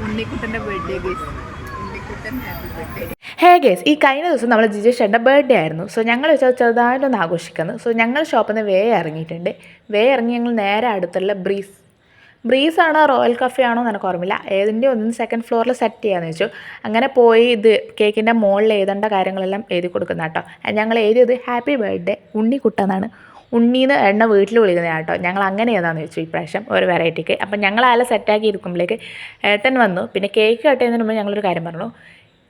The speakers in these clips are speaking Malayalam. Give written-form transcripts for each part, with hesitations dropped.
ഉണ്ണിക്കുട്ടൻ്റെ birthday guys. Unnikuttan happy birthday. Hey guys, ഈ കഴിഞ്ഞ ദിവസം നമ്മൾ ജിജേഷേട്ടൻ്റെ ബർത്ത്ഡേ ആയിരുന്നു. സോ ഞങ്ങൾ വെച്ചാൽ ചെറുതായിട്ടൊന്ന് ആഘോഷിക്കുന്നു. സോ ഞങ്ങൾ ഷോപ്പിൽ നിന്ന് ഇറങ്ങിയിട്ടുണ്ട്. ഇറങ്ങി ഞങ്ങൾ നേരെ അടുത്തുള്ള ബ്രീസാണോ റോയൽ കഫേ ആണോ എന്ന് എനിക്ക് ഓർമ്മയില്ല, ഏതിൻ്റെ ഒന്ന് സെക്കൻഡ് ഫ്ലോറിൽ സെറ്റ് ചെയ്യാമെന്ന് വെച്ചു. അങ്ങനെ പോയി ഇത് കേക്കിൻ്റെ മുകളിൽ എഴുതേണ്ട കാര്യങ്ങളെല്ലാം എഴുതി കൊടുക്കുന്ന കേട്ടോ. ഞങ്ങൾ എഴുതിയത് ഹാപ്പി ബർത്ത്ഡേ ഉണ്ണിക്കുട്ടെന്നാണ്. ഉണ്ണീന്ന് എണ്ണ വീട്ടിൽ വിളിക്കുന്നത് കേട്ടോ. ഞങ്ങൾ അങ്ങനെ ഏതാണെന്ന് വെച്ചു ഇപ്രാവശ്യം ഒരു വെറൈറ്റിക്ക്. അപ്പം ഞങ്ങൾ ആളെ സെറ്റാക്കി ഇരിക്കുമ്പോഴേക്ക് ഏട്ടൻ വന്നു. പിന്നെ കേക്ക് കട്ട് ചെയ്യുന്നതിന് മുമ്പ് ഞങ്ങളൊരു കാര്യം പറഞ്ഞു.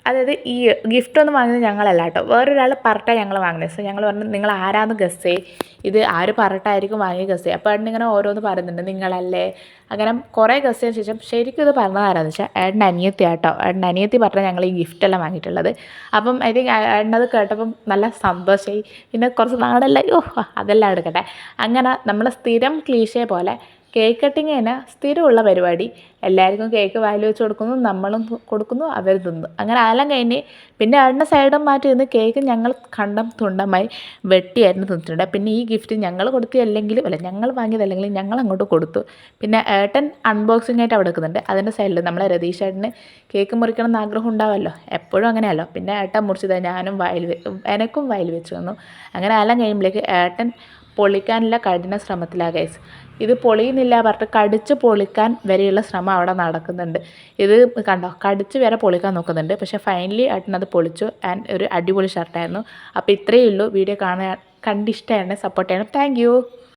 അതായത് ഈ ഗിഫ്റ്റൊന്നും വാങ്ങുന്നത് ഞങ്ങളല്ല കേട്ടോ, വേറൊരാൾ പറഞ്ഞിട്ടാണ് ഞങ്ങൾ വാങ്ങുന്നത്. സോ ഞങ്ങൾ പറഞ്ഞു നിങ്ങൾ ആരാന്ന് ഗസ് ചെയ്യ്, ഇത് ആര് പറഞ്ഞിട്ടായിരിക്കും വാങ്ങി ഗസ് ചെയ്യുക. അപ്പോൾ ഏട്ടൻ ഇങ്ങനെ ഓരോന്ന് പറയുന്നുണ്ട്, നിങ്ങളല്ലേ അങ്ങനെ കുറേ ഗസ് ചെയ്തതിന് ശേഷം ശരിക്കും ഇത് പറഞ്ഞത് ആരാന്ന് വെച്ചാൽ ഏട്ടൻ്റെ അനിയത്തി കേട്ടോ. ഏട്ടൻ്റെ അനിയത്തി പറഞ്ഞാൽ ഞങ്ങൾ ഈ ഗിഫ്റ്റെല്ലാം വാങ്ങിയിട്ടുള്ളത്. അപ്പം ഐ തിങ്ക് ഏട്ടനത് കേട്ടപ്പം നല്ല സന്തോഷമായി. പിന്നെ കുറച്ച് നാളല്ല അതെല്ലാം എടുക്കട്ടെ. അങ്ങനെ നമ്മൾ സ്ഥിരം ക്ലീശയെ പോലെ കേക്ക് കട്ടിങ് തന്നെ സ്ഥിരമുള്ള പരിപാടി. എല്ലാവർക്കും കേക്ക് വായിൽ വെച്ച് കൊടുക്കുന്നു, നമ്മളും കൊടുക്കുന്നു, അവർ തിന്നു. അങ്ങനെ അതെല്ലാം കഴിഞ്ഞ് പിന്നെ ഏട്ടൻ്റെ സൈഡും മാറ്റി നിന്ന് കേക്ക് ഞങ്ങൾ കണ്ടം തുണ്ടമായി വെട്ടിയായിരുന്നു തിന്നിട്ടുണ്ട്. പിന്നെ ഈ ഗിഫ്റ്റ് ഞങ്ങൾ കൊടുത്തില്ലെങ്കിലും ഞങ്ങൾ വാങ്ങിയതല്ലെങ്കിലും ഞങ്ങൾ അങ്ങോട്ട് കൊടുത്തു. പിന്നെ ഏട്ടൻ അൺബോക്സിംഗ് ആയിട്ട് അവിടെ വെക്കുന്നുണ്ട്. അതിൻ്റെ സൈഡിൽ നമ്മളെ രതീഷ് ഏട്ടന് കേക്ക് മുറിക്കണം എന്ന് ആഗ്രഹം ഉണ്ടാവുമല്ലോ, എപ്പോഴും അങ്ങനെയല്ലോ. പിന്നെ ഏട്ടൻ മുറിച്ചത് ഞാനും എനക്കും വായിൽ വെച്ച് തന്നു. അങ്ങനെ അതെല്ലാം കഴിയുമ്പോഴേക്ക് ഏട്ടൻ പൊളിക്കാനുള്ള കഠിന ശ്രമത്തിലാണ് ഗൈസ്. ഇത് പൊളിയുന്നില്ല പറഞ്ഞിട്ട് കടിച്ച് പൊളിക്കാൻ വരെയുള്ള ശ്രമം അവിടെ നടക്കുന്നുണ്ട്. ഇത് കണ്ടോ, കടിച്ച് വരെ പൊളിക്കാൻ നോക്കുന്നുണ്ട്. പക്ഷേ ഫൈനലി ഏട്ടനത് പൊളിച്ചു. ആൻഡ് ഒരു അടിപൊളി ഷർട്ടായിരുന്നു. അപ്പോൾ ഇത്രയേ ഉള്ളൂ. വീഡിയോ കണ്ടിഷ്ടമായിരുന്നെ സപ്പോർട്ട് ചെയ്യണം. Thank you.